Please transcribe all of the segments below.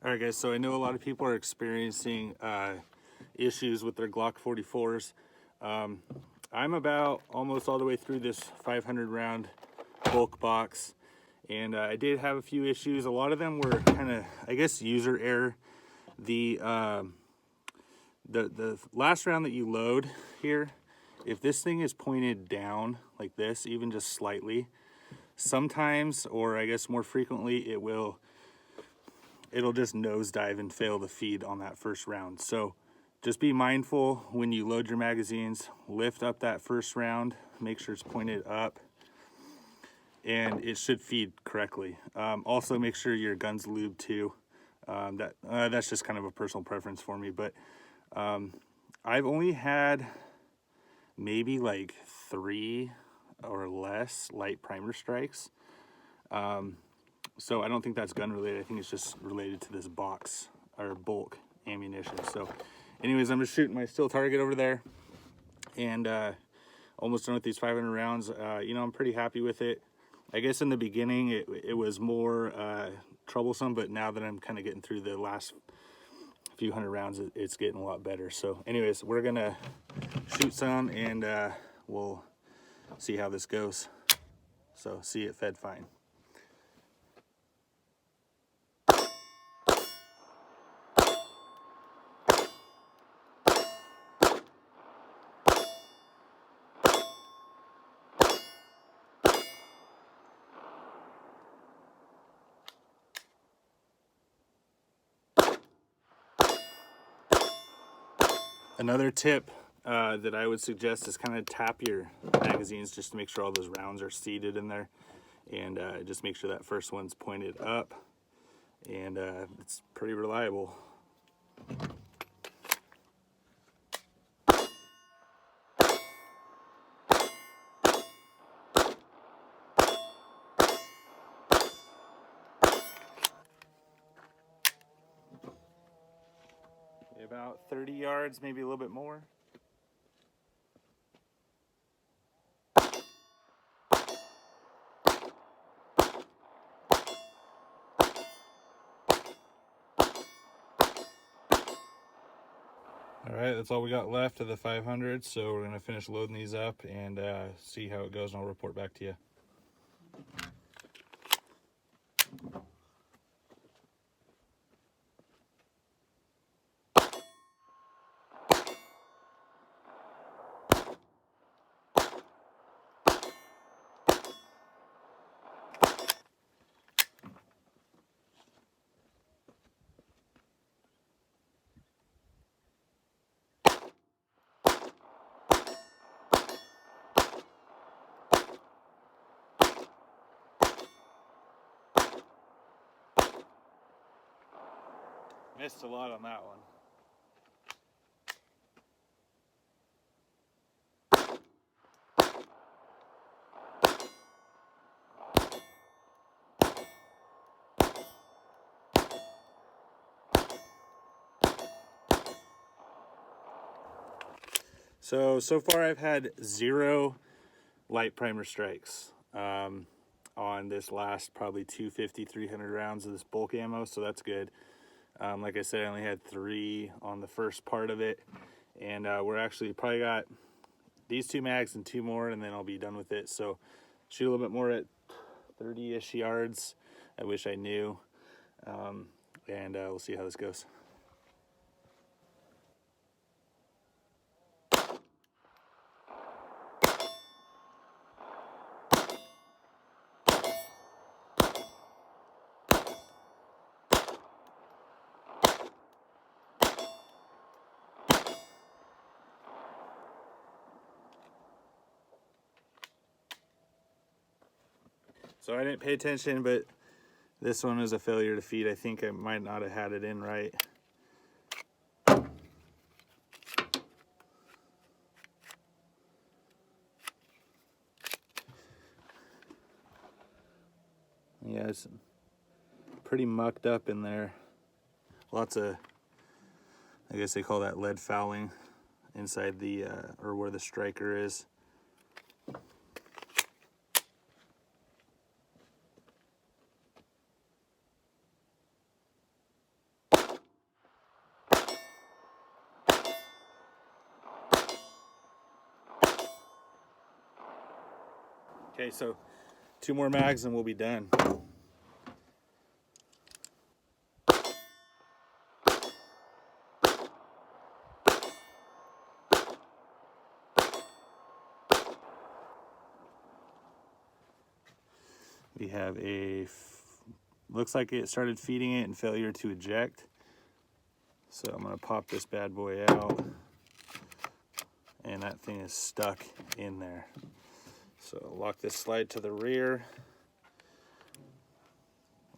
All right, guys, so I know a lot of people are experiencing issues with their Glock 44s. I'm about almost all the way through this 500 round bulk box, and I did have a few issues. A lot of them were kind of, I guess, user error. The last round that you load here, if this thing is pointed down like this, even just slightly, sometimes, or I guess more frequently, it'll just nosedive and fail to feed on that first round. So just be mindful when you load your magazines. Lift up that first round, make sure it's pointed up, and it should feed correctly. Also make sure your gun's lubed too. That's just kind of a personal preference for me, but I've only had maybe like 3 or less light primer strikes. So I don't think that's gun related. I think it's just related to this box or bulk ammunition. So anyways, I'm just shooting my steel target over there, and almost done with these 500 rounds. I'm pretty happy with it. I guess in the beginning it was more troublesome, but now that I'm kind of getting through the last few hundred rounds, it's getting a lot better. So anyways, we're gonna shoot some, and we'll see how this goes. So see it fed fine. Another tip that I would suggest is kind of tap your magazines just to make sure all those rounds are seated in there, and just make sure that first one's pointed up, and it's pretty reliable. About 30 yards, maybe a little bit more. All right, that's all we got left of the 500, so we're gonna finish loading these up and see how it goes, and I'll report back to you. Missed a lot on that one. So far I've had 0 light primer strikes on this last probably 250, 300 rounds of this bulk ammo, so that's good. Like I said, I only had 3 on the first part of it, and we're actually probably got these 2 mags and 2 more, and then I'll be done with it. So shoot a little bit more at 30-ish yards. I wish I knew, and we'll see how this goes. So I didn't pay attention, but this one was a failure to feed. I think I might not have had it in right. Yeah, it's pretty mucked up in there. Lots of, I guess they call that lead fouling inside the, or where the striker is. Okay, so 2 more mags and we'll be done. We have looks like it started feeding it and failure to eject. So I'm gonna pop this bad boy out, and that thing is stuck in there. So lock this slide to the rear.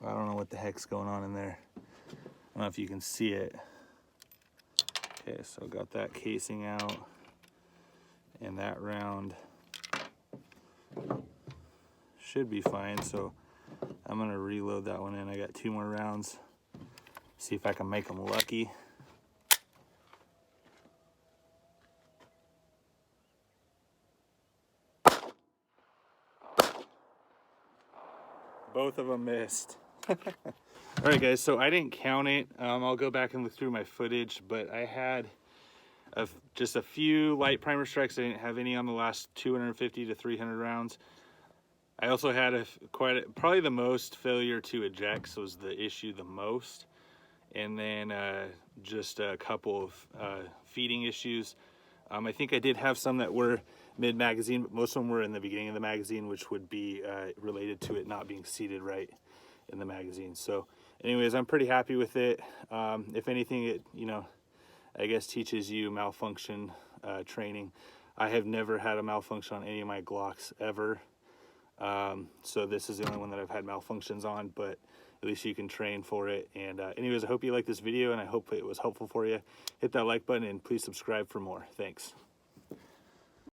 I don't know what the heck's going on in there. I don't know if you can see it. Okay, so got that casing out, and that round should be fine. So I'm gonna reload that one in. I got 2 more rounds. See if I can make them lucky. Both of them missed. All right, guys, so I didn't count it. I'll go back and look through my footage, but I had just a few light primer strikes. I didn't have any on the last 250 to 300 rounds. I also had probably the most failure to eject was the issue the most. And then just a couple of feeding issues. I think I did have some that were mid-magazine, but most of them were in the beginning of the magazine, which would be related to it not being seated right in the magazine. So anyways, I'm pretty happy with it. If anything, it, I guess teaches you malfunction training. I have never had a malfunction on any of my Glocks ever. So this is the only one that I've had malfunctions on, but at least you can train for it. And anyways, I hope you liked this video and I hope it was helpful for you. Hit that like button and please subscribe for more. Thanks.